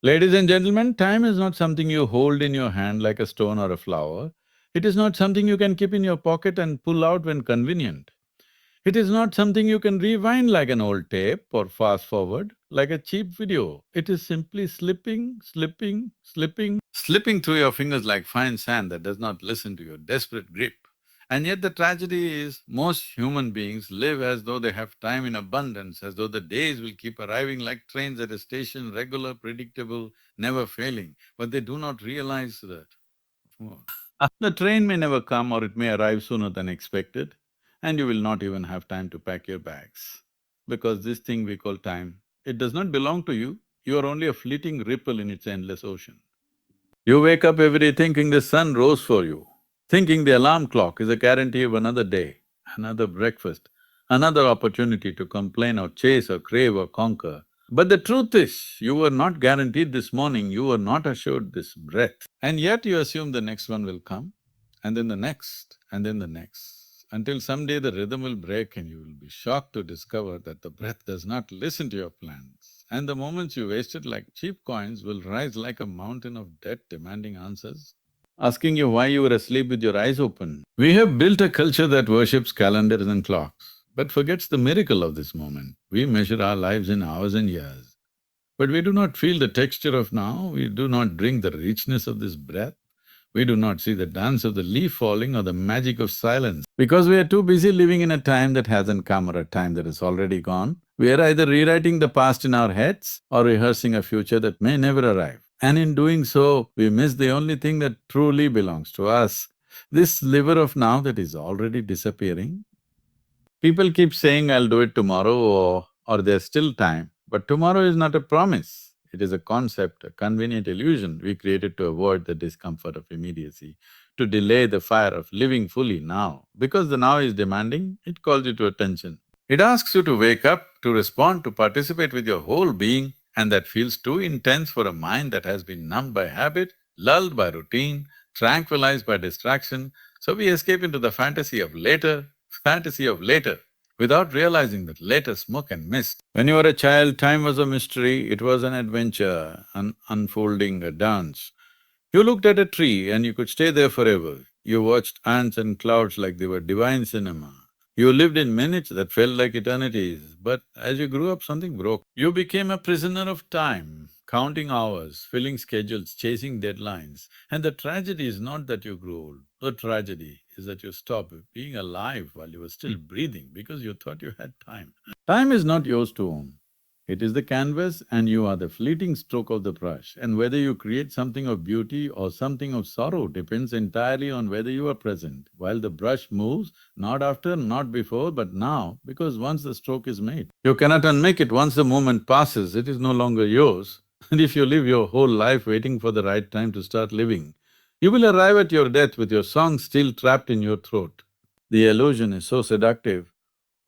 Ladies and gentlemen, time is not something you hold in your hand like a stone or a flower. It is not something you can keep in your pocket and pull out when convenient. It is not something you can rewind like an old tape or fast forward like a cheap video. It is simply slipping through your fingers like fine sand that does not listen to your desperate grip. And yet the tragedy is, most human beings live as though they have time in abundance, as though the days will keep arriving like trains at a station, regular, predictable, never failing. But they do not realize that the train may never come or it may arrive sooner than expected, and you will not even have time to pack your bags. Because this thing we call time, it does not belong to you, you are only a fleeting ripple in its endless ocean. You wake up every day thinking the sun rose for you, thinking the alarm clock is a guarantee of another day, another breakfast, another opportunity to complain or chase or crave or conquer. But the truth is, you were not guaranteed this morning, you were not assured this breath. And yet you assume the next one will come, and then the next, and then the next, until someday the rhythm will break and you will be shocked to discover that the breath does not listen to your plans. And the moments you wasted like cheap coins will rise like a mountain of debt demanding answers, asking you why you were asleep with your eyes open. We have built a culture that worships calendars and clocks, but forgets the miracle of this moment. We measure our lives in hours and years, but we do not feel the texture of now, we do not drink the richness of this breath. We do not see the dance of the leaf falling or the magic of silence. Because we are too busy living in a time that hasn't come or a time that is already gone, we are either rewriting the past in our heads or rehearsing a future that may never arrive. And in doing so, we miss the only thing that truly belongs to us, this sliver of now that is already disappearing. People keep saying, I'll do it tomorrow or there's still time, but tomorrow is not a promise. It is a concept, a convenient illusion we created to avoid the discomfort of immediacy, to delay the fire of living fully now. Because the now is demanding, it calls you to attention. It asks you to wake up, to respond, to participate with your whole being, and that feels too intense for a mind that has been numbed by habit, lulled by routine, tranquilized by distraction. So we escape into the fantasy of later, without realizing that later smoke and mist. When you were a child, time was a mystery, it was an adventure, an unfolding a dance. You looked at a tree and you could stay there forever. You watched ants and clouds like they were divine cinema. You lived in minutes that felt like eternities, but as you grew up, something broke. You became a prisoner of time, counting hours, filling schedules, chasing deadlines. And the tragedy is not that you grew old. The tragedy is that you stopped being alive while you were still breathing because you thought you had time. Time is not yours to own. It is the canvas and you are the fleeting stroke of the brush. And whether you create something of beauty or something of sorrow depends entirely on whether you are present, while the brush moves, not after, not before, but now, because once the stroke is made, you cannot unmake it. Once the moment passes, it is no longer yours. And if you live your whole life waiting for the right time to start living, you will arrive at your death with your song still trapped in your throat. The illusion is so seductive.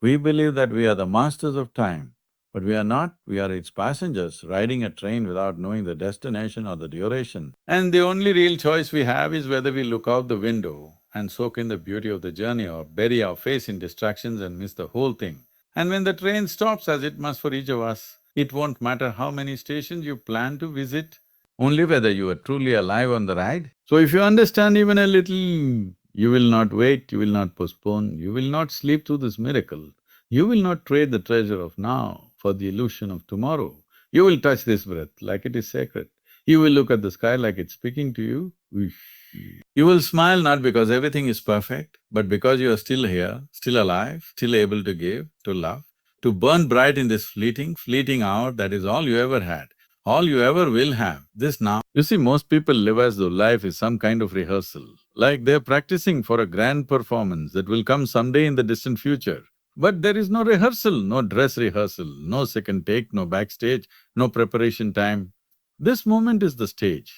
We believe that we are the masters of time, but we are not, we are its passengers, riding a train without knowing the destination or the duration. And the only real choice we have is whether we look out the window and soak in the beauty of the journey or bury our face in distractions and miss the whole thing. And when the train stops, as it must for each of us, it won't matter how many stations you plan to visit, only whether you are truly alive on the ride. So if you understand even a little, you will not wait, you will not postpone, you will not sleep through this miracle. You will not trade the treasure of now for the illusion of tomorrow. You will touch this breath like it is sacred. You will look at the sky like it's speaking to you. Whoosh. You will smile not because everything is perfect, but because you are still here, still alive, still able to give, to love, to burn bright in this fleeting hour that is all you ever had, all you ever will have, this now. You see, most people live as though life is some kind of rehearsal, like they're practicing for a grand performance that will come someday in the distant future. But there is no rehearsal, no dress rehearsal, no second take, no backstage, no preparation time. This moment is the stage.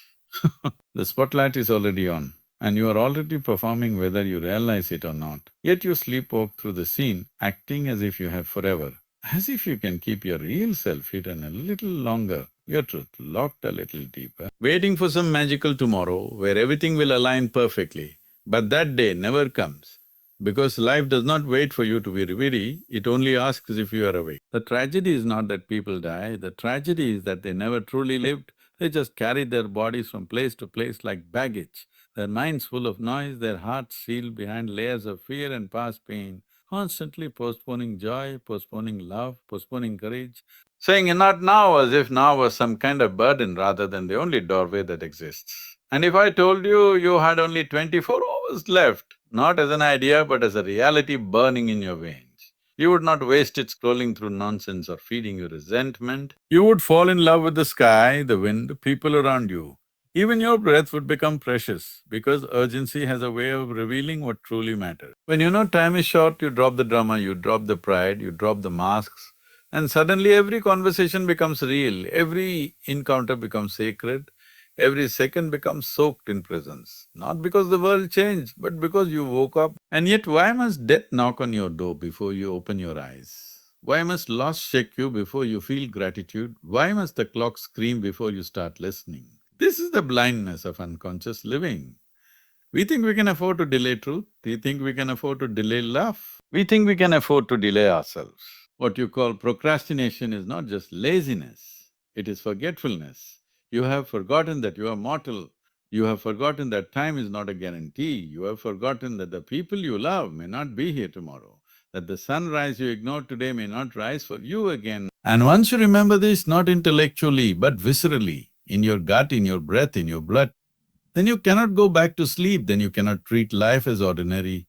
The spotlight is already on, and you are already performing whether you realize it or not. Yet you sleepwalk through the scene, acting as if you have forever, as if you can keep your real self hidden a little longer, your truth locked a little deeper, waiting for some magical tomorrow where everything will align perfectly. But that day never comes. Because life does not wait for you to be ready, it only asks if you are awake. The tragedy is not that people die, the tragedy is that they never truly lived, They just carry their bodies from place to place like baggage. Their minds full of noise, their hearts sealed behind layers of fear and past pain, constantly postponing joy, postponing love, postponing courage, saying not now as if now was some kind of burden rather than the only doorway that exists. And if I told you you had only 24 hours left, not as an idea but as a reality burning in your veins, you would not waste it scrolling through nonsense or feeding your resentment. You would fall in love with the sky, the wind, the people around you. Even your breath would become precious because urgency has a way of revealing what truly matters. When you know time is short, you drop the drama, you drop the pride, you drop the masks, and suddenly every conversation becomes real, every encounter becomes sacred, every second becomes soaked in presence. Not because the world changed, but because you woke up. And yet why must death knock on your door before you open your eyes? Why must loss shake you before you feel gratitude? Why must the clock scream before you start listening? This is the blindness of unconscious living. We think we can afford to delay truth, we think we can afford to delay love, we think we can afford to delay ourselves. What you call procrastination is not just laziness, it is forgetfulness. You have forgotten that you are mortal, you have forgotten that time is not a guarantee, you have forgotten that the people you love may not be here tomorrow, that the sunrise you ignored today may not rise for you again. And once you remember this, not intellectually but viscerally, in your gut, in your breath, in your blood, then you cannot go back to sleep, then you cannot treat life as ordinary,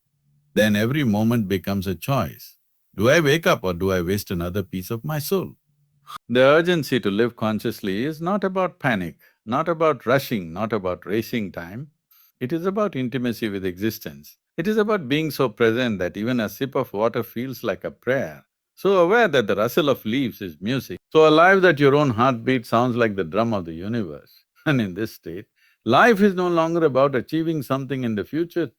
then every moment becomes a choice. Do I wake up or do I waste another piece of my soul? The urgency to live consciously is not about panic, not about rushing, not about racing time. It is about intimacy with existence. It is about being so present that even a sip of water feels like a prayer, so aware that the rustle of leaves is music, so alive that your own heartbeat sounds like the drum of the universe. And in this state, life is no longer about achieving something in the future,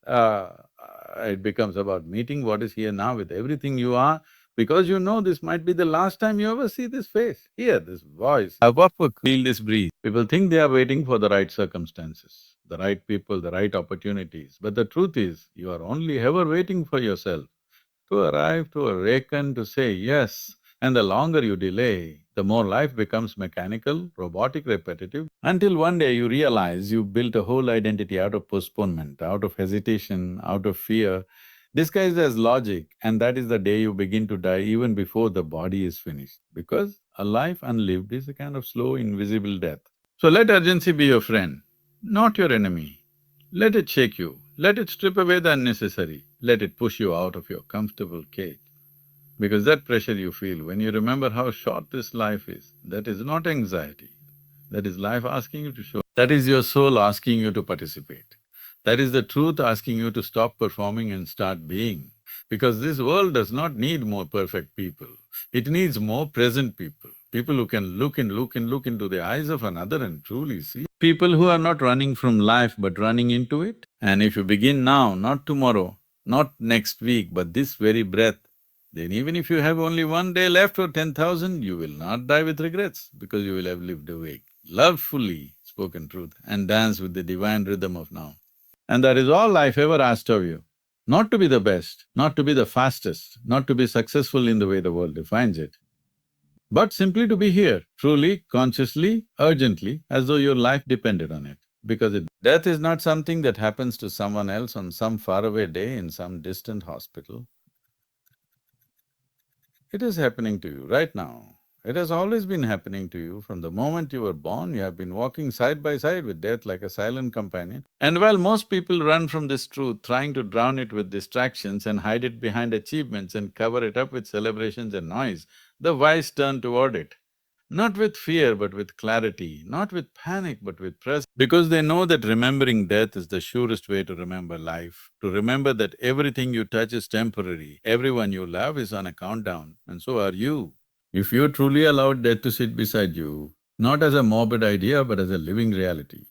it becomes about meeting what is here now with everything you are, because you know this might be the last time you ever see this face, hear this voice, have upward, feel this breeze. People think they are waiting for the right circumstances, the right people, the right opportunities, but the truth is, you are only ever waiting for yourself to arrive, to awaken, to say yes. And the longer you delay, the more life becomes mechanical, robotic, repetitive, until one day you realize you built a whole identity out of postponement, out of hesitation, out of fear, disguised as logic, and that is the day you begin to die even before the body is finished. Because a life unlived is a kind of slow, invisible death. So let urgency be your friend, not your enemy. Let it shake you, let it strip away the unnecessary, let it push you out of your comfortable cage. Because that pressure you feel when you remember how short this life is, that is not anxiety, that is life asking you to show. That is your soul asking you to participate. That is the truth asking you to stop performing and start being. Because this world does not need more perfect people, it needs more present people. People who can look into the eyes of another and truly see. People who are not running from life but running into it. And if you begin now, not tomorrow, not next week, but this very breath, then even if you have only one day left or 10,000, you will not die with regrets because you will have lived awake, loved fully, spoken truth, and danced with the divine rhythm of now. And that is all life ever asked of you. Not to be the best, not to be the fastest, not to be successful in the way the world defines it, but simply to be here, truly, consciously, urgently, as though your life depended on it. Because death is not something that happens to someone else on some faraway day in some distant hospital. It is happening to you right now. It has always been happening to you. From the moment you were born, you have been walking side by side with death like a silent companion. And while most people run from this truth, trying to drown it with distractions and hide it behind achievements and cover it up with celebrations and noise, the wise turn toward it. Not with fear, but with clarity, not with panic, but with presence. Because they know that remembering death is the surest way to remember life, to remember that everything you touch is temporary, everyone you love is on a countdown, and so are you. If you truly allowed death to sit beside you, not as a morbid idea but as a living reality,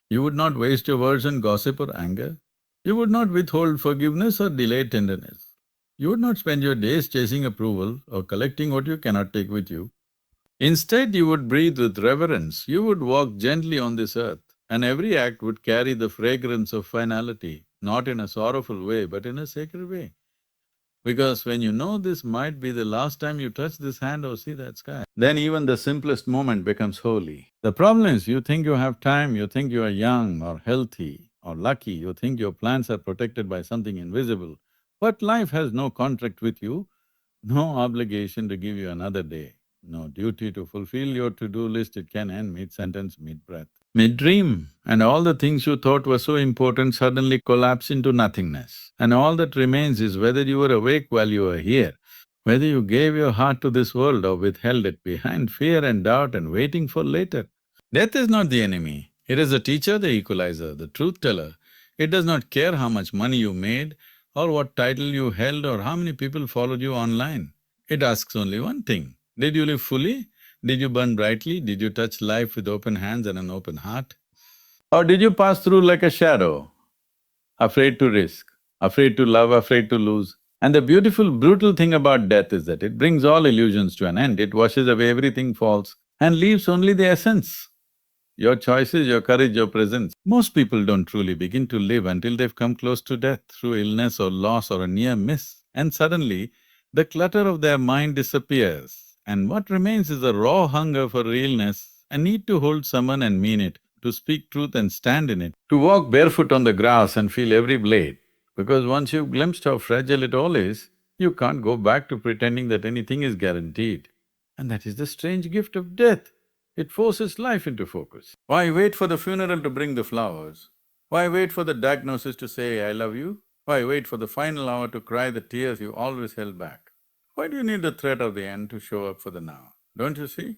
you would not waste your words on gossip or anger. You would not withhold forgiveness or delay tenderness. You would not spend your days chasing approval or collecting what you cannot take with you. Instead, you would breathe with reverence, you would walk gently on this earth, and every act would carry the fragrance of finality, not in a sorrowful way, but in a sacred way. Because when you know this might be the last time you touch this hand or see that sky, then even the simplest moment becomes holy. The problem is, you think you have time, you think you are young or healthy or lucky, you think your plans are protected by something invisible. But life has no contract with you, no obligation to give you another day, no duty to fulfill your to-do list. It can end mid-sentence, mid-breath, mid-dream, and all the things you thought were so important suddenly collapse into nothingness. And all that remains is whether you were awake while you were here, whether you gave your heart to this world or withheld it behind fear and doubt and waiting for later. Death is not the enemy. It is the teacher, the equalizer, the truth teller. It does not care how much money you made or what title you held or how many people followed you online. It asks only one thing: did you live fully? Did you burn brightly? Did you touch life with open hands and an open heart? Or did you pass through like a shadow, afraid to risk, afraid to love, afraid to lose? And the beautiful, brutal thing about death is that it brings all illusions to an end. It washes away everything false and leaves only the essence. Your choices, your courage, your presence. Most people don't truly begin to live until they've come close to death through illness or loss or a near miss. And suddenly, the clutter of their mind disappears. And what remains is a raw hunger for realness, a need to hold someone and mean it, to speak truth and stand in it, to walk barefoot on the grass and feel every blade. Because once you've glimpsed how fragile it all is, you can't go back to pretending that anything is guaranteed. And that is the strange gift of death. It forces life into focus. Why wait for the funeral to bring the flowers? Why wait for the diagnosis to say, I love you? Why wait for the final hour to cry the tears you always held back? Why do you need the threat of the end to show up for the now? Don't you see?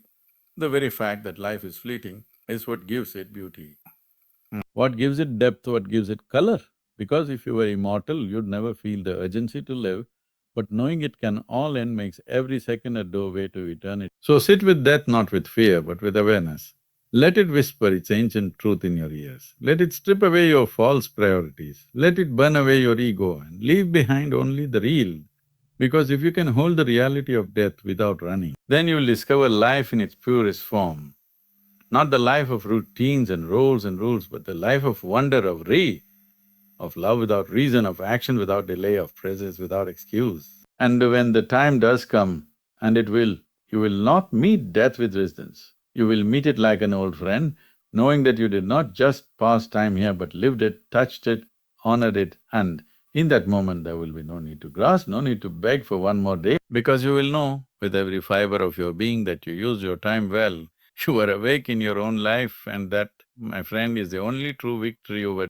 The very fact that life is fleeting is what gives it beauty. What gives it depth, what gives it color? Because if you were immortal, you'd never feel the urgency to live, but knowing it can all end makes every second a doorway to eternity. So sit with death not with fear, but with awareness. Let it whisper its ancient truth in your ears. Let it strip away your false priorities. Let it burn away your ego and leave behind only the real. Because if you can hold the reality of death without running, then you will discover life in its purest form. Not the life of routines and roles and rules, but the life of wonder, of love without reason, of action without delay, of presence without excuse. And when the time does come, and it will, you will not meet death with distance. You will meet it like an old friend, knowing that you did not just pass time here but lived it, touched it, honored it, and in that moment there will be no need to grasp, no need to beg for one more day, because you will know with every fiber of your being that you used your time well, you were awake in your own life, and that, my friend, is the only true victory over